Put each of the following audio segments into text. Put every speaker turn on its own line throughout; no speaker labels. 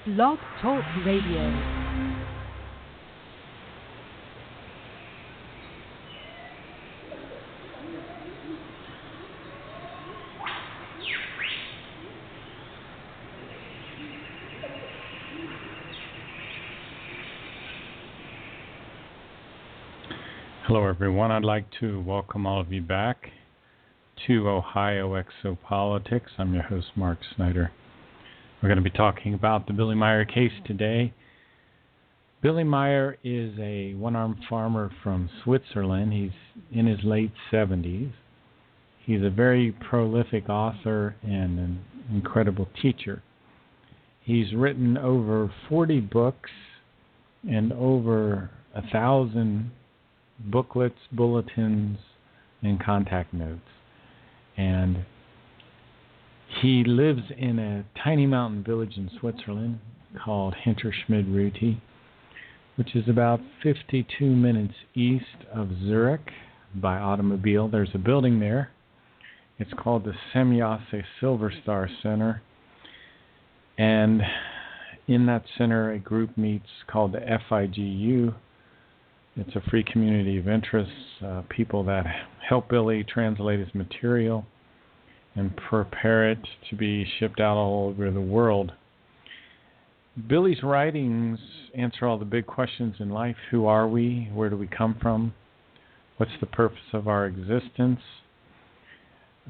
Blog Talk Radio.
Hello everyone, I'd like to welcome all of you back to Ohio Exopolitics. I'm your host, Mark Snyder. We're going to be talking about the Billy Meier case today. Billy Meier is a one-armed farmer from Switzerland. He's in his late 70s. He's a very prolific author and an incredible teacher. He's written over 40 books and over 1,000 booklets, bulletins, and contact notes. And he lives in a tiny mountain village in Switzerland called Hinterschmid-Ruti, which is about 52 minutes east of Zurich by automobile. There's a building there. It's called the Semjase Silver Star Center. And in that center, a group meets called the FIGU. It's a free community of interest, people that help Billy translate his material and prepare it to be shipped out all over the world. Billy's writings answer all the big questions in life. Who are we? Where do we come from? What's the purpose of our existence?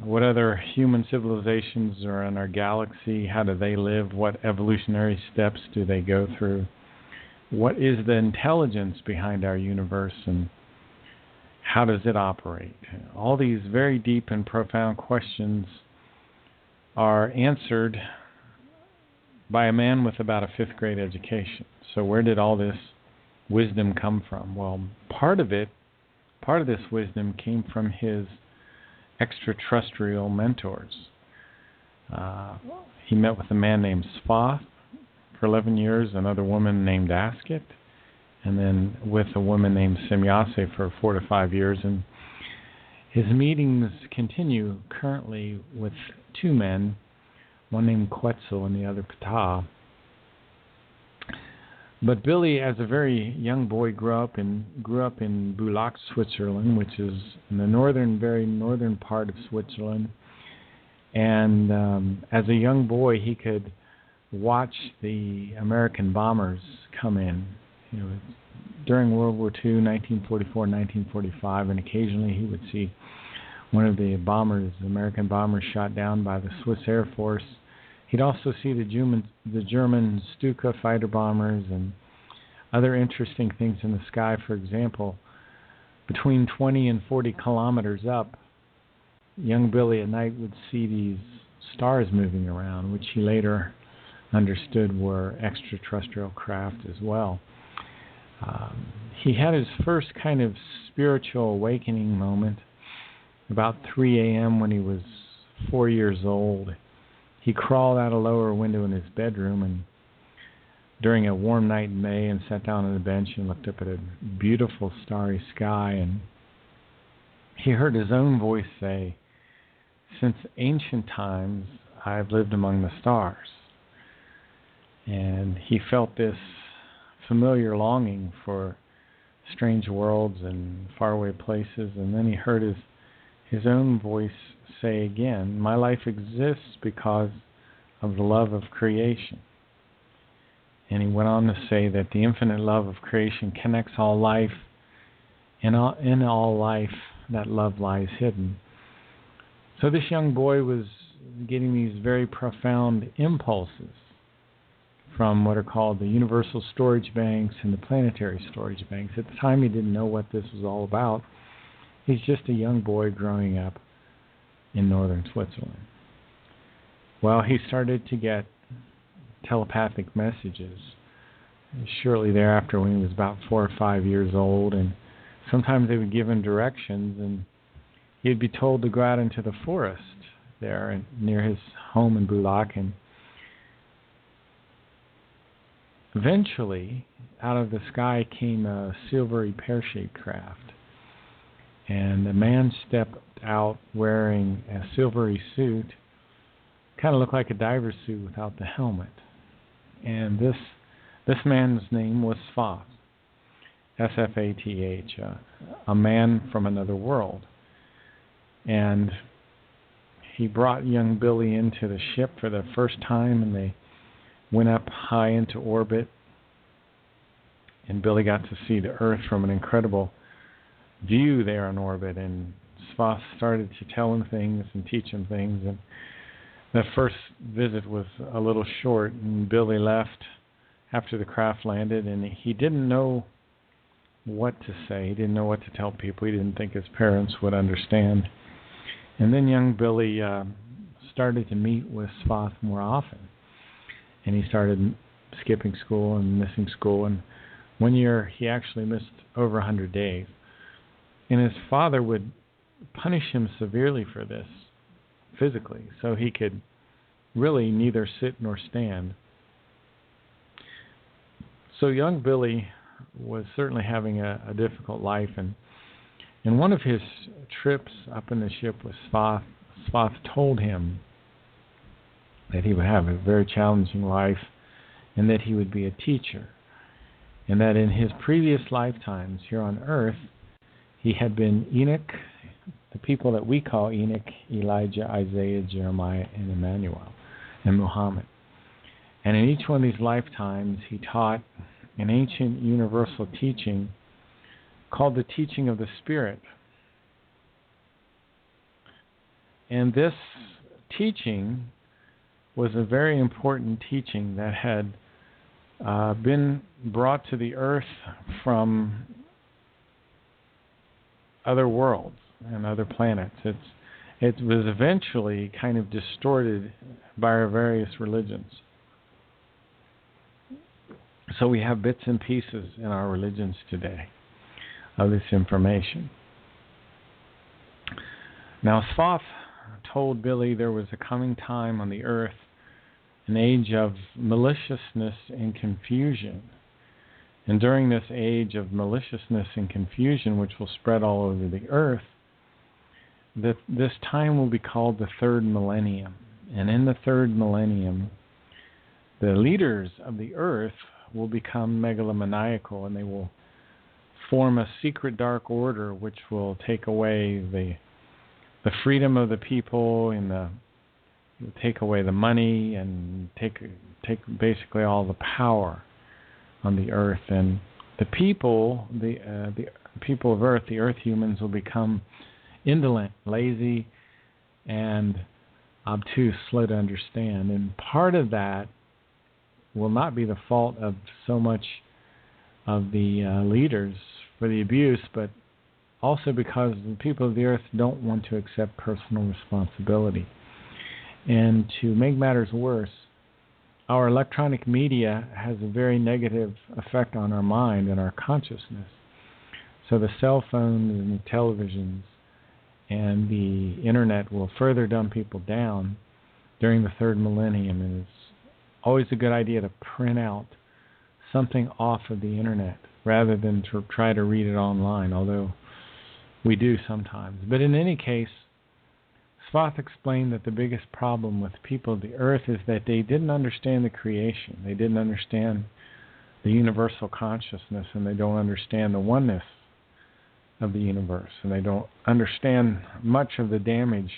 What other human civilizations are in our galaxy? How do they live? What evolutionary steps do they go through? What is the intelligence behind our universe and how does it operate? All these very deep and profound questions are answered by a man with about a fifth grade education. So where did all this wisdom come from? Well, part of this wisdom came from his extraterrestrial mentors. He met with a man named Sfath for 11 years, another woman named Asket, and then with a woman named Semjase for 4 to 5 years. And his meetings continue currently with two men, one named Quetzal and the other Ptah. But Billy, as a very young boy, grew up in Bulak, Switzerland, which is in the very northern part of Switzerland. And as a young boy, he could watch the American bombers come in. During World War II, 1944, 1945, and occasionally he would see one of the American bombers shot down by the Swiss Air Force. He'd also see the German Stuka fighter bombers and other interesting things in the sky. For example, between 20 and 40 kilometers up, young Billy at night would see these stars moving around, which he later understood were extraterrestrial craft as well. He had his first kind of spiritual awakening moment about 3 a.m. when he was 4 years old. He crawled out a lower window in his bedroom and during a warm night in May and sat down on a bench and looked up at a beautiful starry sky, and he heard his own voice say, "Since ancient times, I have lived among the stars." And he felt this familiar longing for strange worlds and faraway places. And then he heard his own voice say again, "My life exists because of the love of creation." And he went on to say that the infinite love of creation connects all life. In all life, that love lies hidden. So this young boy was getting these very profound impulses from what are called the universal storage banks and the planetary storage banks. At the time, he didn't know what this was all about. He's just a young boy growing up in northern Switzerland. Well, he started to get telepathic messages shortly thereafter when he was about 4 or 5 years old, and sometimes they would give him directions, and he'd be told to go out into the forest there near his home in Bulak, and eventually, out of the sky came a silvery pear-shaped craft. And a man stepped out wearing a silvery suit, kind of looked like a diver's suit without the helmet. And this man's name was Sfath, S-F-A-T-H, a man from another world. And he brought young Billy into the ship for the first time, and they went up high into orbit. And Billy got to see the Earth from an incredible view there in orbit. And Sfath started to tell him things and teach him things. And the first visit was a little short, and Billy left after the craft landed, and he didn't know what to say. He didn't know what to tell people. He didn't think his parents would understand. And then young Billy started to meet with Sfath more often. And he started skipping school and missing school. And one year he actually missed over 100 days. And his father would punish him severely for this, physically, so he could really neither sit nor stand. So young Billy was certainly having a difficult life, and in one of his trips up in the ship with Sfath told him that he would have a very challenging life and that he would be a teacher, and that in his previous lifetimes here on Earth he had been Enoch, the people that we call Enoch, Elijah, Isaiah, Jeremiah, and Emmanuel, and Muhammad. And in each one of these lifetimes, he taught an ancient universal teaching called the teaching of the Spirit. And this teaching was a very important teaching that had been brought to the earth from other worlds and other planets. It was eventually kind of distorted by our various religions. So we have bits and pieces in our religions today of this information. Now, Sfath told Billy there was a coming time on the earth, an age of maliciousness and confusion. And during this age of maliciousness and confusion, which will spread all over the earth, this time will be called the third millennium. And in the third millennium, the leaders of the earth will become megalomaniacal, and they will form a secret dark order which will take away the freedom of the people, and take away the money, and take basically all the power on the earth. And the people, the people of Earth, the Earth humans, will become indolent, lazy, and obtuse, slow to understand. And part of that will not be the fault of so much of the leaders for the abuse, but also because the people of the earth don't want to accept personal responsibility. And to make matters worse, our electronic media has a very negative effect on our mind and our consciousness. So the cell phones and the televisions and the internet will further dumb people down during the third millennium. And it's always a good idea to print out something off of the internet rather than to try to read it online, although we do sometimes. But in any case, Sfath explained that the biggest problem with people of the earth is that they didn't understand the creation. They didn't understand the universal consciousness, and they don't understand the oneness of the universe, and they don't understand much of the damage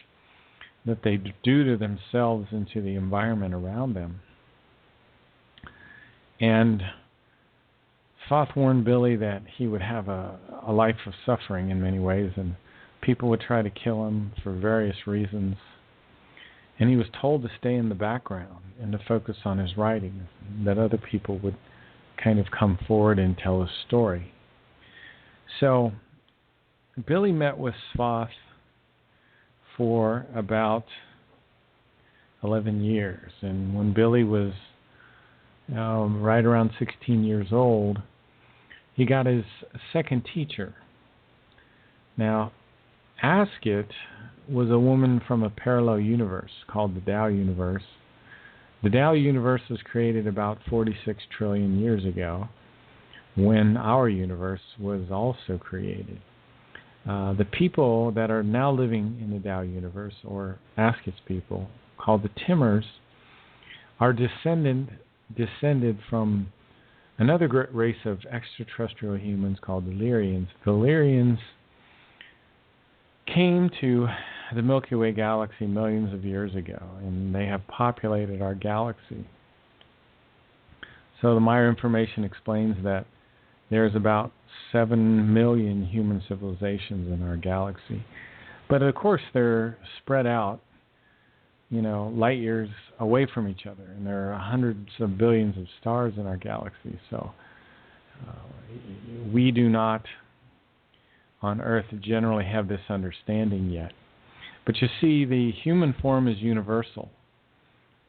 that they do to themselves and to the environment around them. And Sfath warned Billy that he would have a life of suffering in many ways, and people would try to kill him for various reasons. And he was told to stay in the background and to focus on his writings, that other people would kind of come forward and tell his story. So Billy met with Sfath for about 11 years. And when Billy was right around 16 years old, he got his second teacher. Now, Asket was a woman from a parallel universe called the Tao universe. The Tao universe was created about 46 trillion years ago, when our universe was also created. The people that are now living in the Tao universe, or Asket's people, called the Timmers, are descendant descended from another great race of extraterrestrial humans called the Lyrians. The Lyrians came to the Milky Way galaxy millions of years ago, and they have populated our galaxy. So the Maya information explains that there's about 7 million human civilizations in our galaxy. But of course, they're spread out, light years away from each other, and there are hundreds of billions of stars in our galaxy. So we do not, on Earth, generally have this understanding yet. But you see, the human form is universal,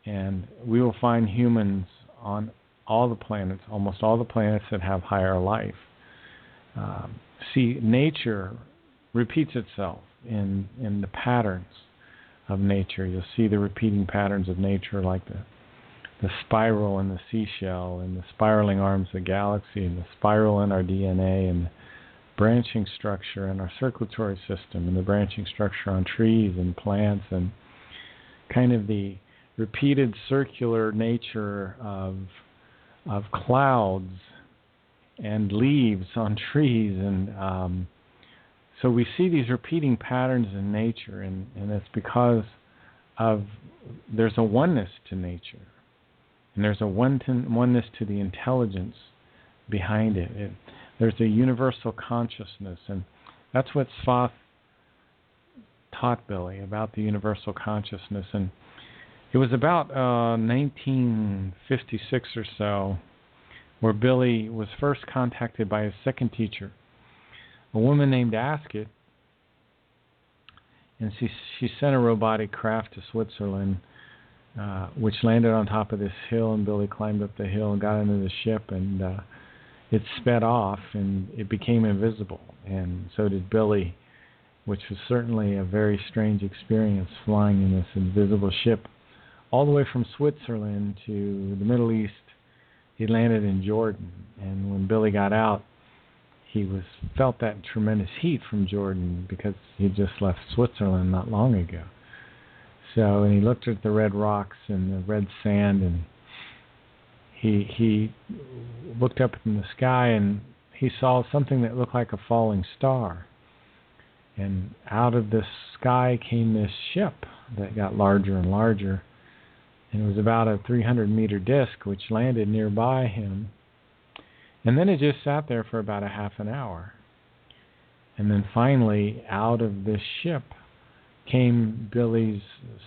and we will find humans on all the planets, almost all the planets that have higher life. See, nature repeats itself in the patterns of nature. You'll see the repeating patterns of nature, like the spiral in the seashell, and the spiraling arms of the galaxy, and the spiral in our DNA, and the branching structure in our circulatory system, and the branching structure on trees and plants, and kind of the repeated circular nature of clouds and leaves on trees. And so we see these repeating patterns in nature, and it's because there's a oneness to nature, and there's a oneness to the intelligence behind it. There's a universal consciousness, and that's what Sfath taught Billy about the universal consciousness. And it was about 1956 or so where Billy was first contacted by his second teacher, a woman named Asket, and she sent a robotic craft to Switzerland, which landed on top of this hill, and Billy climbed up the hill and got into the ship, and it sped off, and it became invisible, and so did Billy, which was certainly a very strange experience, flying in this invisible ship all the way from Switzerland to the Middle East. He landed in Jordan, and when Billy got out, he felt that tremendous heat from Jordan because he just left Switzerland not long ago. So, and he looked at the red rocks and the red sand, and he looked up in the sky, and he saw something that looked like a falling star. And out of the sky came this ship that got larger and larger. And it was about a 300-meter disc, which landed nearby him. And then it just sat there for about a half an hour. And then finally, out of this ship came Billy's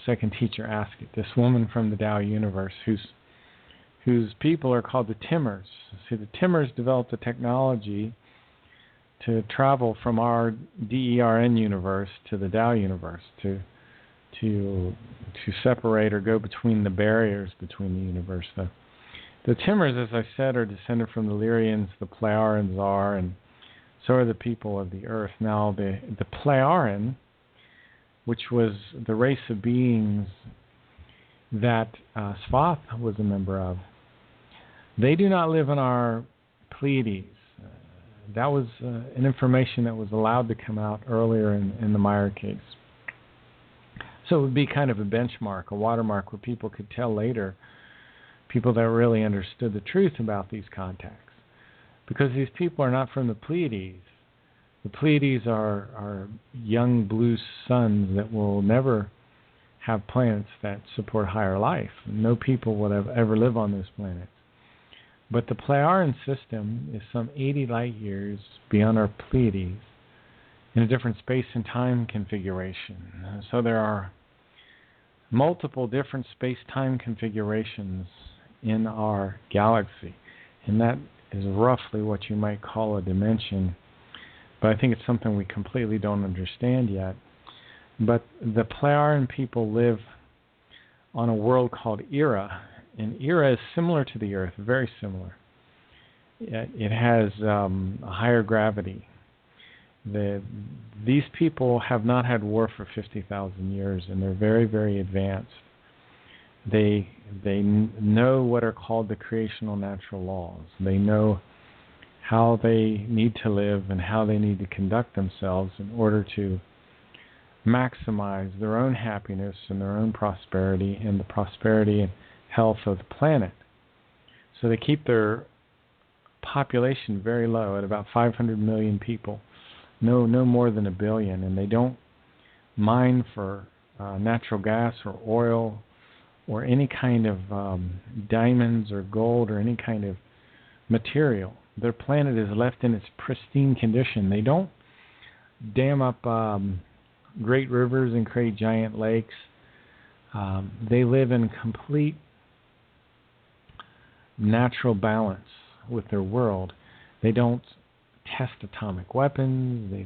second teacher, Asket, this woman from the Tao universe, whose people are called the Timmers. See, the Timmers developed a technology to travel from our DERN universe to the Tao universe, to separate or go between the barriers between the universe. The Timmers, as I said, are descended from the Lyrians. The Pleiarans are, and so are the people of the Earth. Now, the Pleiaran, which was the race of beings that Sfath was a member of, they do not live in our Pleiades. That was an information that was allowed to come out earlier in the Meyer case. So it would be kind of a benchmark, a watermark, where people could tell later, people that really understood the truth about these contacts. Because these people are not from the Pleiades. The Pleiades are young blue suns that will never have planets that support higher life. No people would ever live on those planets. But the Pleiaran system is some 80 light years beyond our Pleiades in a different space and time configuration. So there are multiple different space-time configurations in our galaxy, and that is roughly what you might call a dimension, but I think it's something we completely don't understand yet. But the Pleiaran people live on a world called Era, and Era is similar to the Earth, very similar. It has a higher gravity. These people have not had war for 50,000 years, and they're very, very advanced. They know what are called the creational natural laws. They know how they need to live and how they need to conduct themselves in order to maximize their own happiness and their own prosperity and the prosperity and health of the planet. So they keep their population very low at about 500 million people, no more than a billion, and they don't mine for natural gas or oil or any kind of diamonds or gold or any kind of material. Their planet is left in its pristine condition. They don't dam up great rivers and create giant lakes. They live in complete natural balance with their world. They don't test atomic weapons. They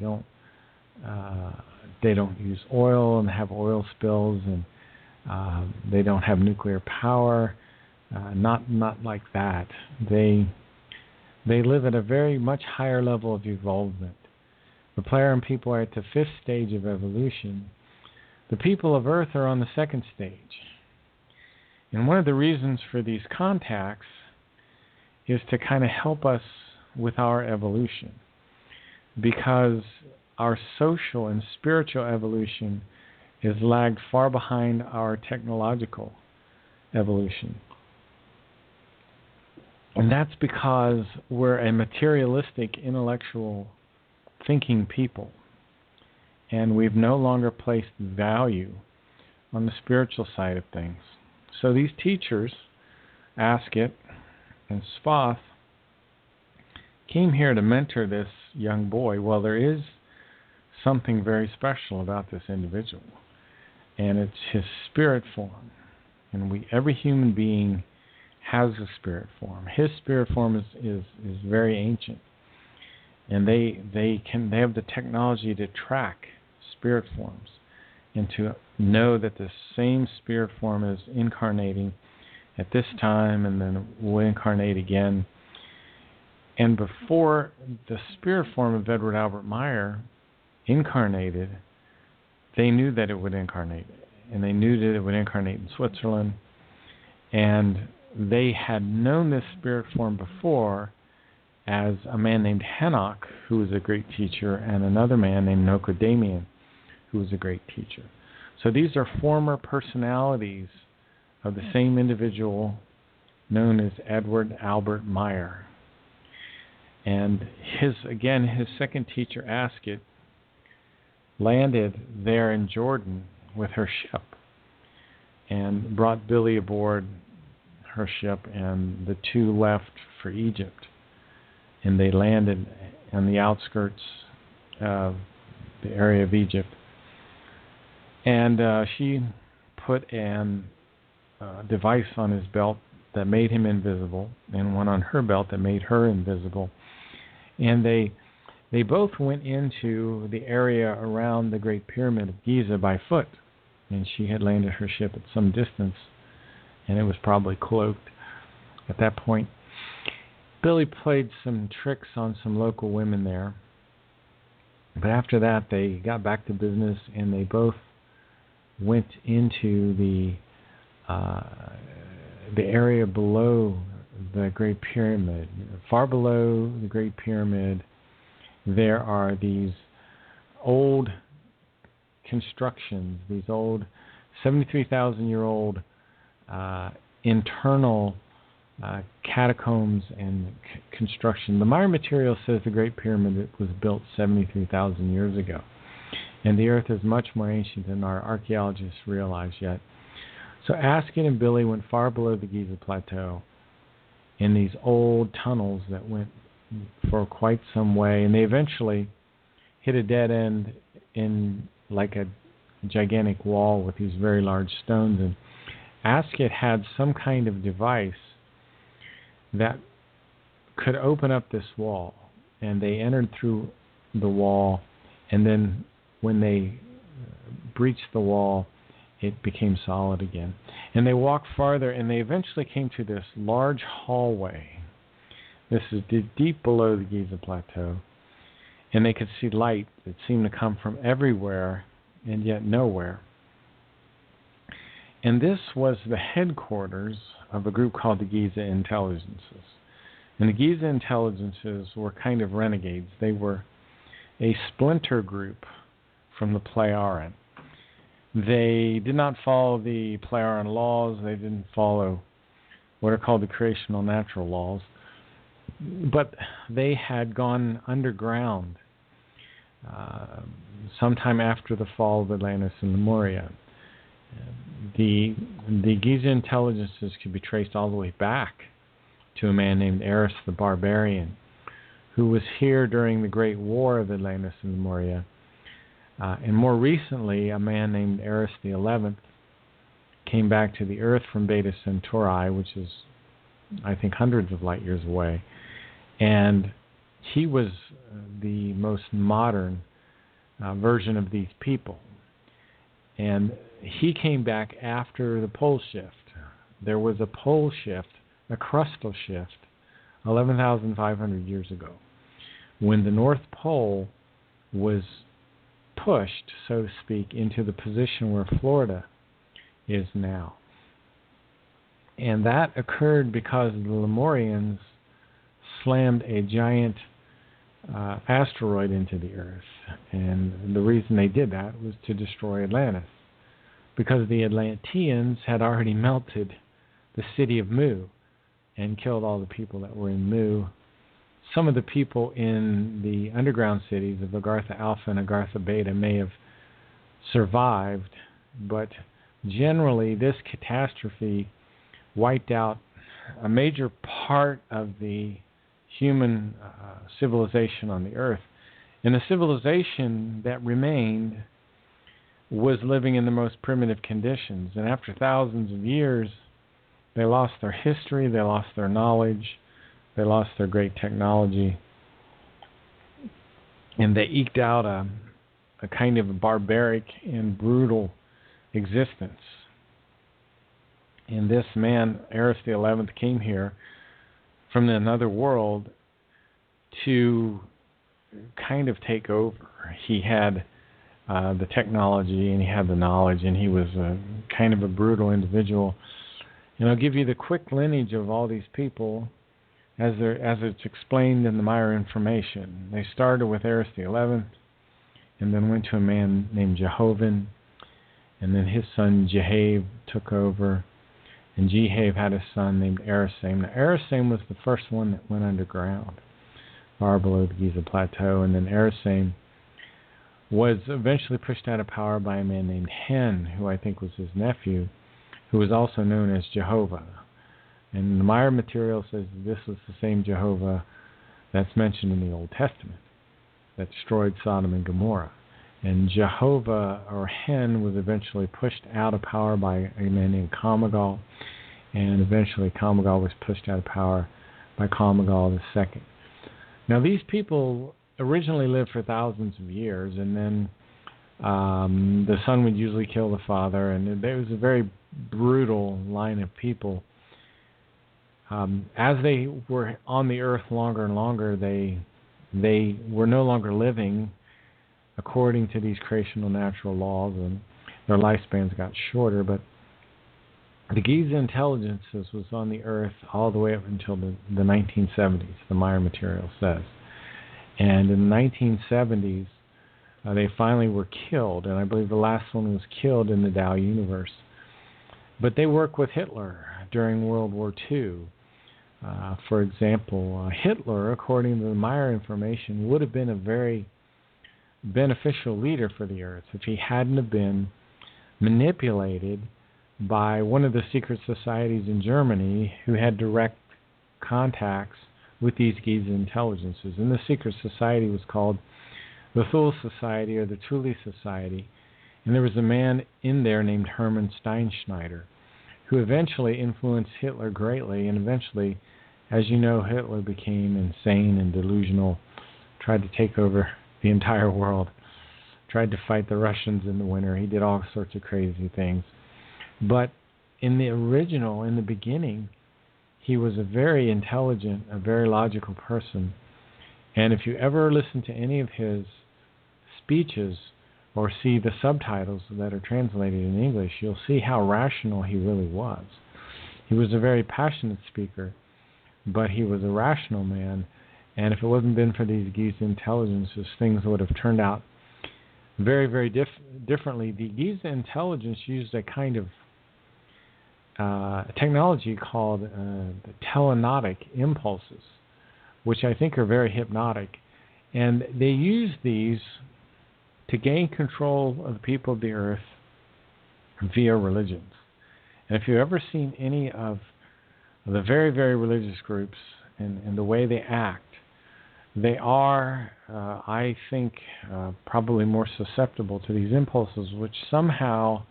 don't use oil and have oil spills, and they don't have nuclear power. Not like that. They live at a very much higher level of evolvement. The Plejaren people are at the 5th stage of evolution. The people of Earth are on the 2nd stage. And one of the reasons for these contacts is to kind of help us with our evolution, because our social and spiritual evolution is lagged far behind our technological evolution. And that's because we're a materialistic, intellectual thinking people, and we've no longer placed value on the spiritual side of things. So these teachers, Asket and Sfath, came here to mentor this young boy. Well, there is something very special about this individual, and it's his spirit form. And every human being has a spirit form. His spirit form is very ancient, and they have the technology to track spirit forms and to know that the same spirit form is incarnating at this time and then will incarnate again. And before the spirit form of Edward Albert Meyer incarnated, they knew that it would incarnate, and they knew that it would incarnate in Switzerland, and they had known this spirit form before as a man named Henoch, who was a great teacher, and another man named Nocodamian, who was a great teacher. So these are former personalities of the same individual known as Edward Albert Meyer. And his second teacher, Asket, landed there in Jordan with her ship and brought Billy aboard her ship, and the two left for Egypt. And they landed on the outskirts of the area of Egypt. And she put an device on his belt that made him invisible, and one on her belt that made her invisible. And they both went into the area around the Great Pyramid of Giza by foot. And she had landed her ship at some distance, and it was probably cloaked at that point. Billy played some tricks on some local women there. But after that, they got back to business, and they both went into the area below the Great Pyramid. Far below the Great Pyramid, there are these old constructions, these old 73,000-year-old internal catacombs and construction. The Meyer material says the Great Pyramid was built 73,000 years ago. And the Earth is much more ancient than our archaeologists realize yet. So Asket and Billy went far below the Giza Plateau in these old tunnels that went for quite some way. And they eventually hit a dead end in like a gigantic wall with these very large stones. And Asket had some kind of device that could open up this wall. And they entered through the wall, and then when they breached the wall, it became solid again. And they walked farther, and they eventually came to this large hallway. This is deep below the Giza Plateau. And they could see light that seemed to come from everywhere and yet nowhere. And this was the headquarters of a group called the Giza Intelligences. And the Giza Intelligences were kind of renegades. They were a splinter group from the Plejaren. They did not follow the Plejaren laws. They didn't follow what are called the creational natural laws. But they had gone underground sometime after the fall of Atlantis and Lemuria. The Giza intelligences could be traced all the way back to a man named Eris the Barbarian, who was here during the Great War of Atlantis and Lemuria. And more recently, a man named Eris the 11th came back to the Earth from Beta Centauri, which is, I think, hundreds of light years away. And he was the most modern version of these people. And he came back after the pole shift. There was a pole shift, a crustal shift, 11,500 years ago, when the North Pole was pushed, so to speak, into the position where Florida is now. And that occurred because the Lemurians slammed a giant asteroid into the Earth. And the reason they did that was to destroy Atlantis, because the Atlanteans had already melted the city of Mu and killed all the people that were in Mu. Some of the people in the underground cities of Agartha Alpha and Agartha Beta may have survived, but generally this catastrophe wiped out a major part of the human civilization on the Earth. And the civilization that remained was living in the most primitive conditions. And after thousands of years, they lost their history, they lost their knowledge, they lost their great technology, and they eked out a kind of barbaric and brutal existence. And this man, Eris the 11th, came here from another world to kind of take over. He had the technology and he had the knowledge, and he was a kind of a brutal individual. And I'll give you the quick lineage of all these people as it's explained in the Maya information. They started with Eris the 11th, and then went to a man named Jehovah, and then his son Jehav took over, and Jehav had a son named Erisame. Now, Erisame was the first one that went underground, far below the Giza Plateau, and then Erisame was eventually pushed out of power by a man named Hen, who I think was his nephew, who was also known as Jehovah. And the Maya material says this was the same Jehovah that's mentioned in the Old Testament that destroyed Sodom and Gomorrah. And Jehovah, or Hen, was eventually pushed out of power by a man named Kamagal, and eventually Kamagal was pushed out of power by Kamagal II. Now, these people originally lived for thousands of years, and then the son would usually kill the father, and there was a very brutal line of people. As they were on the earth longer and longer, they were no longer living according to these creational natural laws, and their lifespans got shorter. But the Giza intelligences was on the earth all the way up until the 1970s, the Maya material says. And in the 1970s, they finally were killed, and I believe the last one was killed in the Dow universe. But they worked with Hitler during World War II. For example, Hitler, according to the Maya information, would have been a very beneficial leader for the Earth if he hadn't have been manipulated by one of the secret societies in Germany who had direct contacts with these Giza intelligences. And the secret society was called the Thule Society or the Thule Society. And there was a man in there named Hermann Steinschneider who eventually influenced Hitler greatly, and eventually, as you know, Hitler became insane and delusional, tried to take over the entire world, tried to fight the Russians in the winter. He did all sorts of crazy things. But in the beginning, he was a very intelligent, a very logical person. And if you ever listen to any of his speeches or see the subtitles that are translated in English, you'll see how rational he really was. He was a very passionate speaker, but he was a rational man. And if it wasn't been for these Giza intelligences, things would have turned out very, very differently. The Giza intelligence used a kind of technology called the telenotic impulses, which I think are very hypnotic. And they use these to gain control of the people of the earth via religions. And if you've ever seen any of the very, very religious groups and the way they act, they are, I think, probably more susceptible to these impulses, which somehow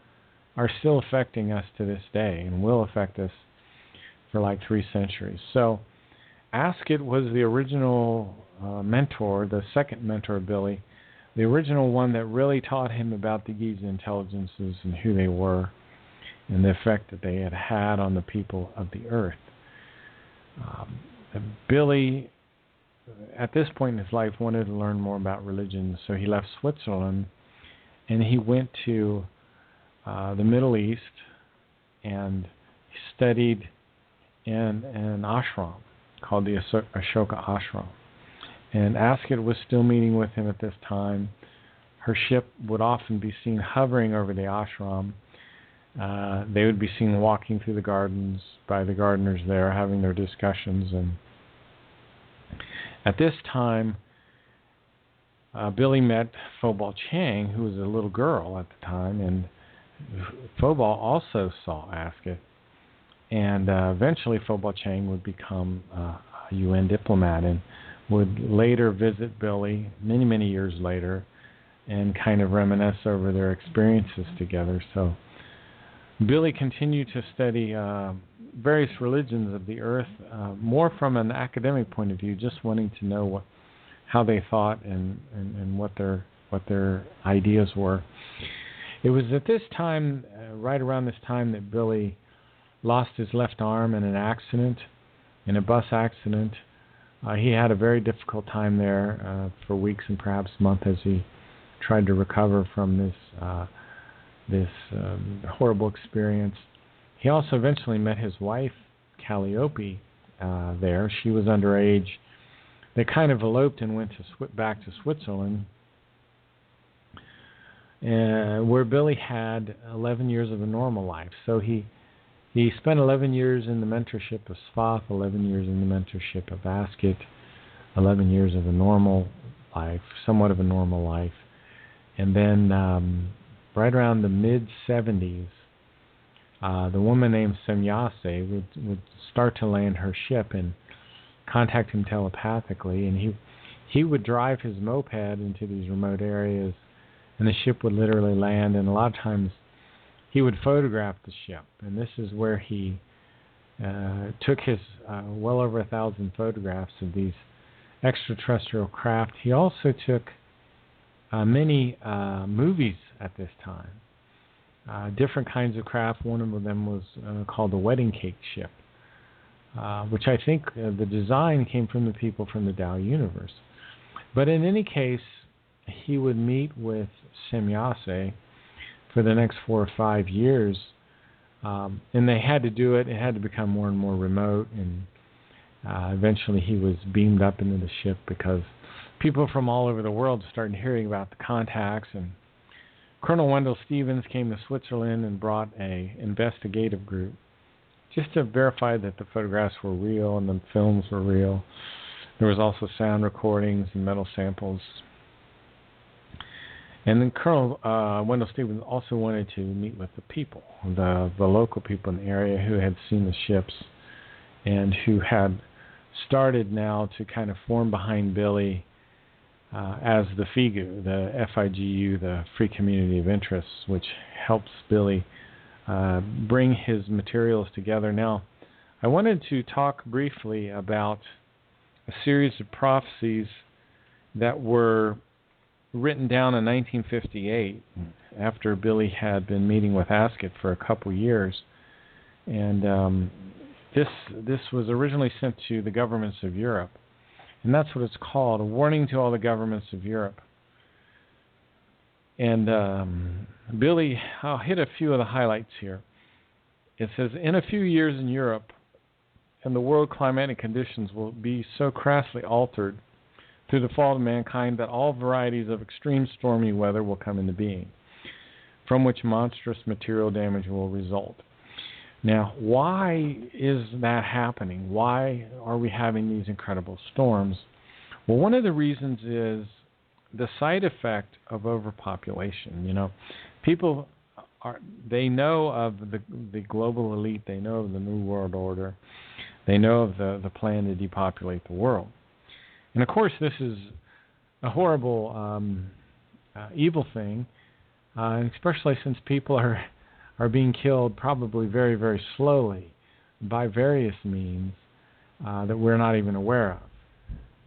are still affecting us to this day and will affect us for like 3 centuries. So Asket was the original mentor, the second mentor of Billy, the original one that really taught him about these intelligences and who they were and the effect that they had on the people of the earth. Billy, at this point in his life, wanted to learn more about religion, so he left Switzerland and he went to the Middle East and studied in an ashram called the Ashoka Ashram. And Asket was still meeting with him at this time. Her ship would often be seen hovering over the ashram. They would be seen walking through the gardens by the gardeners there, having their discussions. And at this time, Billy met Phobal Chang, who was a little girl at the time, and Phobal also saw Asket. And eventually Phobal Chang would become a UN diplomat and would later visit Billy many, many years later and kind of reminisce over their experiences together. So Billy continued to study various religions of the earth, more from an academic point of view, just wanting to know how they thought and what their ideas were. It was at this time, right around this time, that Billy lost his left arm in an accident, in a bus accident. He had a very difficult time there for weeks and perhaps months as he tried to recover from this horrible experience. He also eventually met his wife, Calliope, there. She was underage. They kind of eloped and went back to Switzerland, where Billy had 11 years of a normal life. So he spent 11 years in the mentorship of Sfath, 11 years in the mentorship of Asket, 11 years of a normal life, somewhat of a normal life. And then right around the mid-70s, the woman named Semyase would start to land her ship and contact him telepathically. And he would drive his moped into these remote areas, and the ship would literally land. And a lot of times he would photograph the ship, and this is where he took his well over 1,000 photographs of these extraterrestrial craft. He also took many movies at this time, different kinds of craft. One of them was called the Wedding Cake Ship, which I think the design came from the people from the Tao universe. But in any case, he would meet with Semyase for the next 4 or 5 years, and they had to do it. It had to become more and more remote, and eventually he was beamed up into the ship because people from all over the world started hearing about the contacts, and Colonel Wendell Stevens came to Switzerland and brought an investigative group just to verify that the photographs were real and the films were real. There was also sound recordings and metal samples. And then Colonel Wendell Stevens also wanted to meet with the people, the local people in the area who had seen the ships and who had started now to kind of form behind Billy as the FIGU, the FIGU, the Free Community of Interests, which helps Billy bring his materials together. Now, I wanted to talk briefly about a series of prophecies that were written down in 1958 after Billy had been meeting with Asket for a couple years. And this was originally sent to the governments of Europe. And that's what it's called, a warning to all the governments of Europe. And Billy, I'll hit a few of the highlights here. It says, in a few years in Europe, and the world climatic conditions will be so crassly altered through the fall of mankind that all varieties of extreme stormy weather will come into being, from which monstrous material damage will result. Now, why is that happening? Why are we having these incredible storms? Well, one of the reasons is the side effect of overpopulation. People they know of the global elite, they know of the New World Order, they know of the plan to depopulate the world. And of course, this is a horrible, evil thing, especially since people are being killed probably very, very slowly by various means that we're not even aware of.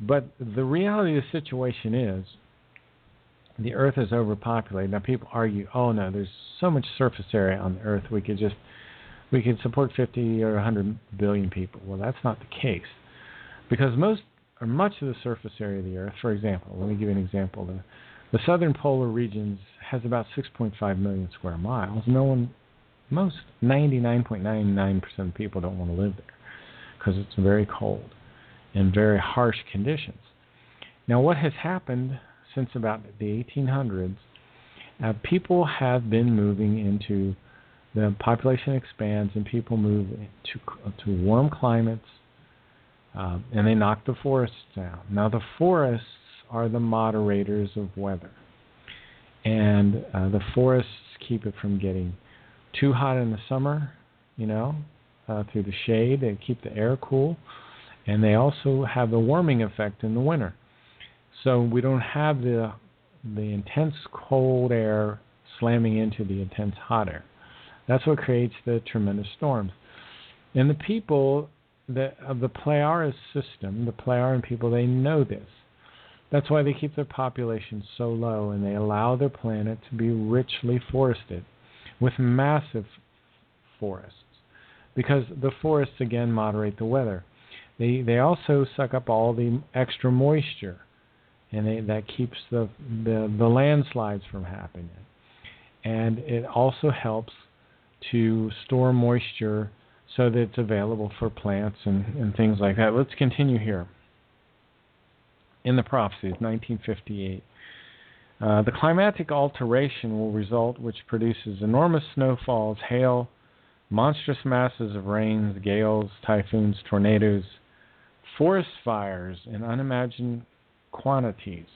But the reality of the situation is the Earth is overpopulated. Now, people argue, oh no, there's so much surface area on the Earth, we could support 50 or 100 billion people. Well, that's not the case, because much of the surface area of the Earth, for example, let me give you an example. The southern polar regions has about 6.5 million square miles. 99.99% of people don't want to live there because it's very cold and very harsh conditions. Now, what has happened since about the 1800s, people have been moving into, the population expands and people move to warm climates, and they knock the forests down. Now, the forests are the moderators of weather, and the forests keep it from getting too hot in the summer, through the shade. They keep the air cool, and they also have the warming effect in the winter. So we don't have the intense cold air slamming into the intense hot air. That's what creates the tremendous storms. And the people of the Pleiades system, the Pleiadian people, they know this. That's why they keep their population so low, and they allow their planet to be richly forested with massive forests, because the forests, again, moderate the weather. They also suck up all the extra moisture, and that keeps the landslides from happening. And it also helps to store moisture so that it's available for plants and things like that. Let's continue here. In the prophecies, 1958. The climatic alteration will result, which produces enormous snowfalls, hail, monstrous masses of rains, gales, typhoons, tornadoes, forest fires in unimagined quantities,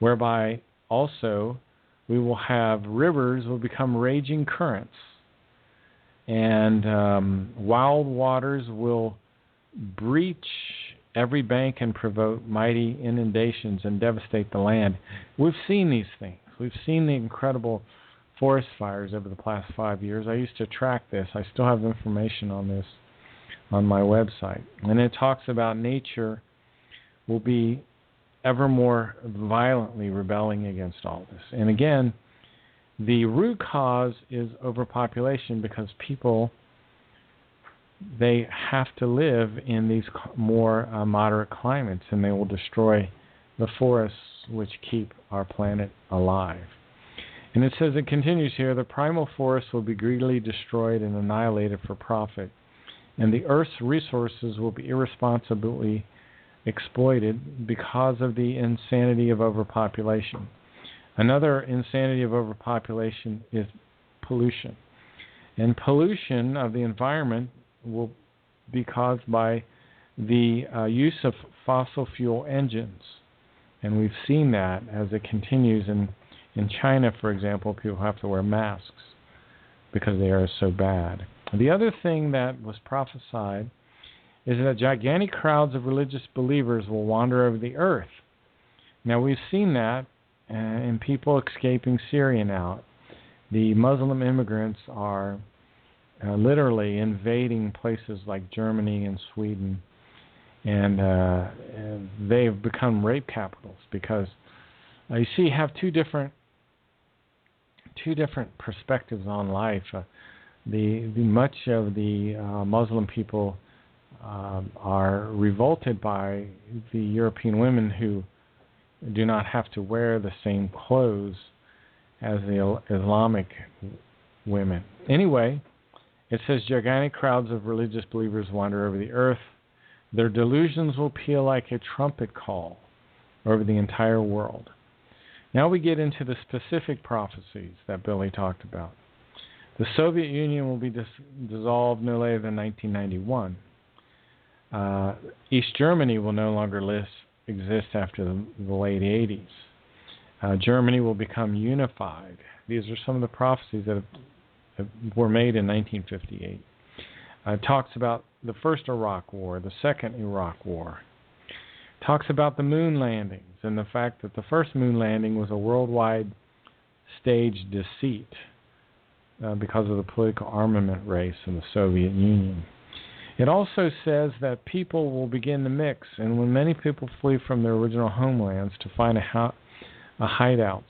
whereby also we will have rivers will become raging currents, and wild waters will breach every bank and provoke mighty inundations and devastate the land. We've seen these things. We've seen the incredible forest fires over the past 5 years. I used to track this. I still have information on this on my website. And it talks about nature will be ever more violently rebelling against all this. And again, the root cause is overpopulation, because people, they have to live in these more moderate climates, and they will destroy the forests which keep our planet alive. And it says, it continues here, the primal forests will be greedily destroyed and annihilated for profit, and the earth's resources will be irresponsibly exploited because of the insanity of overpopulation. Another insanity of overpopulation is pollution. And pollution of the environment will be caused by the use of fossil fuel engines. And we've seen that as it continues. In China, for example, people have to wear masks because they are so bad. The other thing that was prophesied is that gigantic crowds of religious believers will wander over the earth. Now, we've seen that in people escaping Syria now. The Muslim immigrants are literally invading places like Germany and Sweden, and they've become rape capitals because you see, you have two different perspectives on life. The much of the Muslim people are revolted by the European women who do not have to wear the same clothes as the Islamic women. Anyway, it says gigantic crowds of religious believers wander over the earth. Their delusions will peal like a trumpet call over the entire world. Now we get into the specific prophecies that Billy talked about. The Soviet Union will be dissolved no later than 1991. East Germany will no longer exist after the late 80s. Germany will become unified. These are some of the prophecies that were made in 1958. It talks about the first Iraq War, the second Iraq War. It talks about the moon landings and the fact that the first moon landing was a worldwide staged deceit because of the political armament race in the Soviet Union. It also says that people will begin to mix, and when many people flee from their original homelands to find a hideout.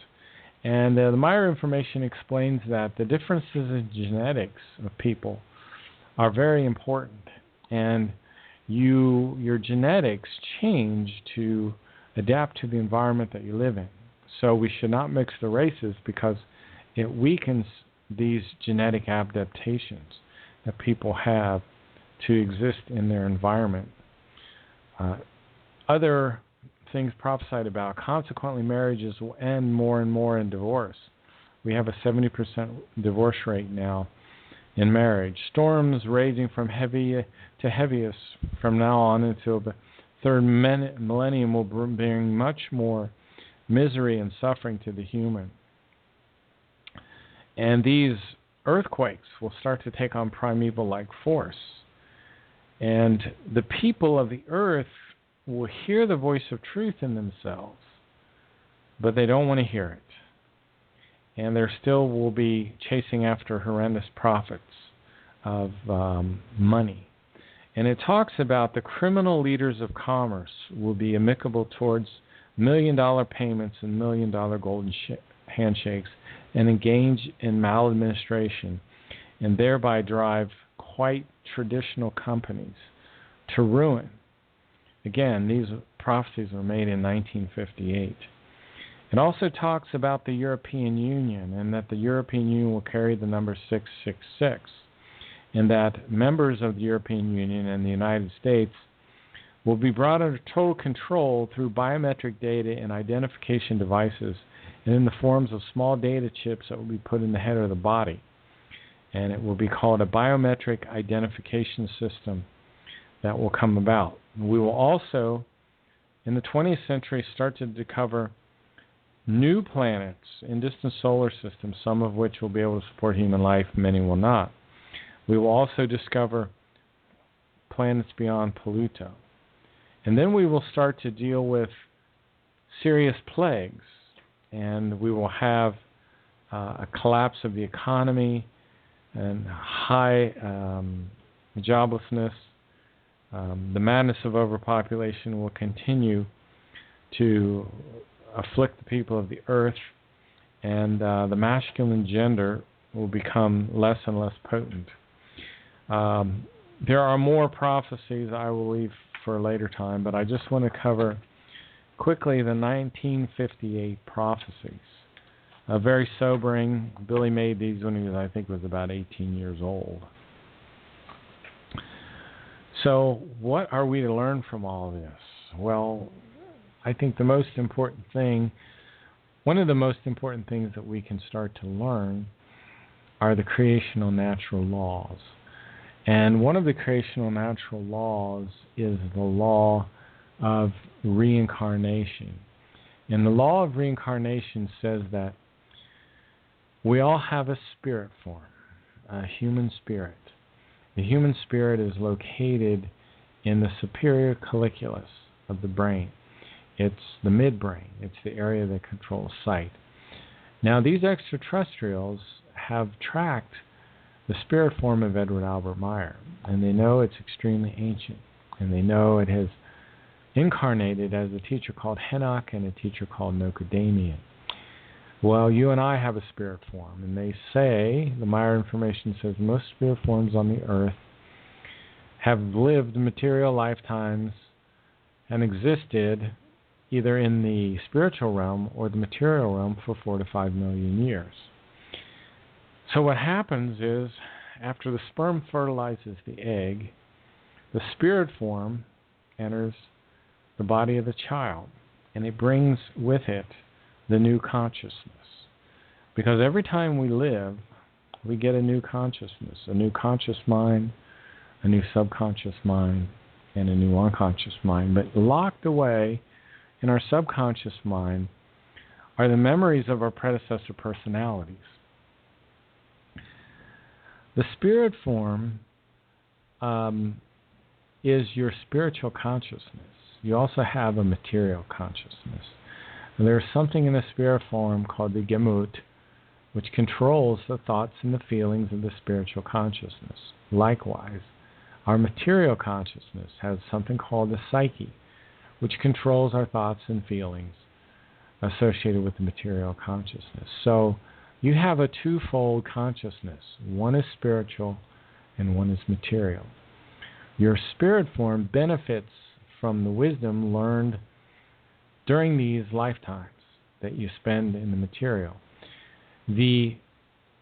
And the Meyer information explains that the differences in genetics of people are very important, and your genetics change to adapt to the environment that you live in. So we should not mix the races because it weakens these genetic adaptations that people have to exist in their environment. Other things prophesied about, consequently marriages will end more and more in divorce. We have a 70% divorce rate now in marriage. Storms raging from heavy to heaviest from now on until the third millennium will bring much more misery and suffering to the human. And these earthquakes will start to take on primeval-like force. And the people of the earth will hear the voice of truth in themselves, but they don't want to hear it. And there still will be chasing after horrendous profits of money. And it talks about the criminal leaders of commerce will be amicable towards $1 million payments and $1 million golden handshakes and engage in maladministration and thereby drive quite traditional companies to ruin. Again, these prophecies were made in 1958. It also talks about the European Union and that the European Union will carry the number 666 and that members of the European Union and the United States will be brought under total control through biometric data and identification devices and in the forms of small data chips that will be put in the head of the body. And it will be called a biometric identification system that will come about. We will also, in the 20th century, start to discover new planets in distant solar systems, some of which will be able to support human life, many will not. We will also discover planets beyond Pluto. And then we will start to deal with serious plagues, and we will have a collapse of the economy and high joblessness. The madness of overpopulation will continue to afflict the people of the earth, and the masculine gender will become less and less potent. There are more prophecies I will leave for a later time, but I just want to cover quickly the 1958 prophecies. Very sobering. Billy made these when he was, I think, about 18 years old. So what are we to learn from all this? Well, I think the most important thing, one of the most important things that we can start to learn are the creational natural laws. And one of the creational natural laws is the law of reincarnation. And the law of reincarnation says that we all have a spirit form, a human spirit. The human spirit is located in the superior colliculus of the brain. It's the midbrain. It's the area that controls sight. Now, these extraterrestrials have tracked the spirit form of Edward Albert Meyer, and they know it's extremely ancient, and they know it has incarnated as a teacher called Henoch and a teacher called Nocadamian. Well, you and I have a spirit form, and they say, the Meyer information says, most spirit forms on the earth have lived material lifetimes and existed either in the spiritual realm or the material realm for 4 to 5 million years. So what happens is, after the sperm fertilizes the egg, the spirit form enters the body of the child, and it brings with it the new consciousness. Because every time we live, we get a new consciousness, a new conscious mind, a new subconscious mind, and a new unconscious mind. But locked away in our subconscious mind are the memories of our predecessor personalities. The spirit form is your spiritual consciousness. You also have a material consciousness. And there's something in the spirit form called the Gemut, which controls the thoughts and the feelings of the spiritual consciousness. Likewise, our material consciousness has something called the psyche, which controls our thoughts and feelings associated with the material consciousness. So you have a twofold consciousness. One is spiritual and one is material. Your spirit form benefits from the wisdom learned during these lifetimes that you spend in the material. The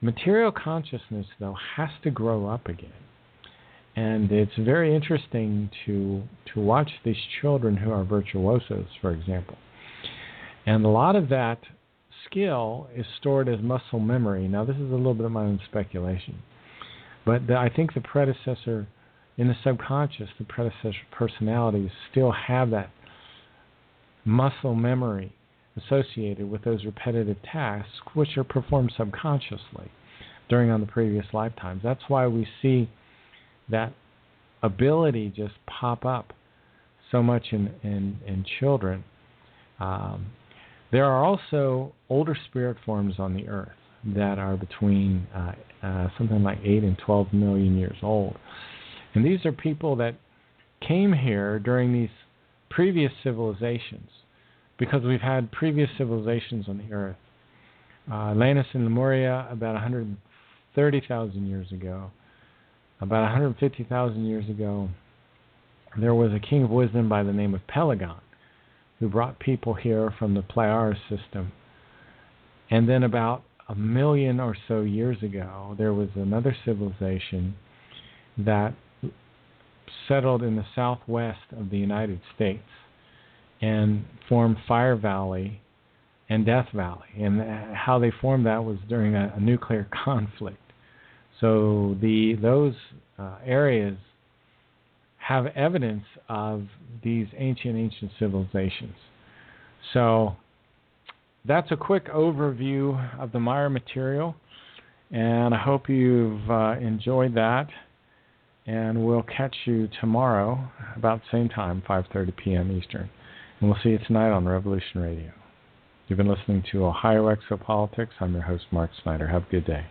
material consciousness, though, has to grow up again. And it's very interesting to watch these children who are virtuosos, for example. And a lot of that skill is stored as muscle memory. Now, this is a little bit of my own speculation. But I think the predecessor, in the subconscious, the predecessor personalities still have that muscle memory associated with those repetitive tasks, which are performed subconsciously during the previous lifetimes. That's why we see that ability just pop up so much in children. There are also older spirit forms on the earth that are between something like 8 and 12 million years old. And these are people that came here during these previous civilizations, because we've had previous civilizations on the earth. Atlantis and Lemuria about 130,000 years ago. About 150,000 years ago, there was a king of wisdom by the name of Pelagon, who brought people here from the Pleiades system. And then about 1 million or so years ago, there was another civilization that settled in the southwest of the United States and formed Fire Valley and Death Valley. And how they formed that was during a nuclear conflict. So those areas have evidence of these ancient civilizations. So that's a quick overview of the Maya material, and I hope you've enjoyed that. And we'll catch you tomorrow about the same time, 5:30 p.m. Eastern. And we'll see you tonight on Revolution Radio. You've been listening to Ohio Exopolitics. I'm your host, Mark Snyder. Have a good day.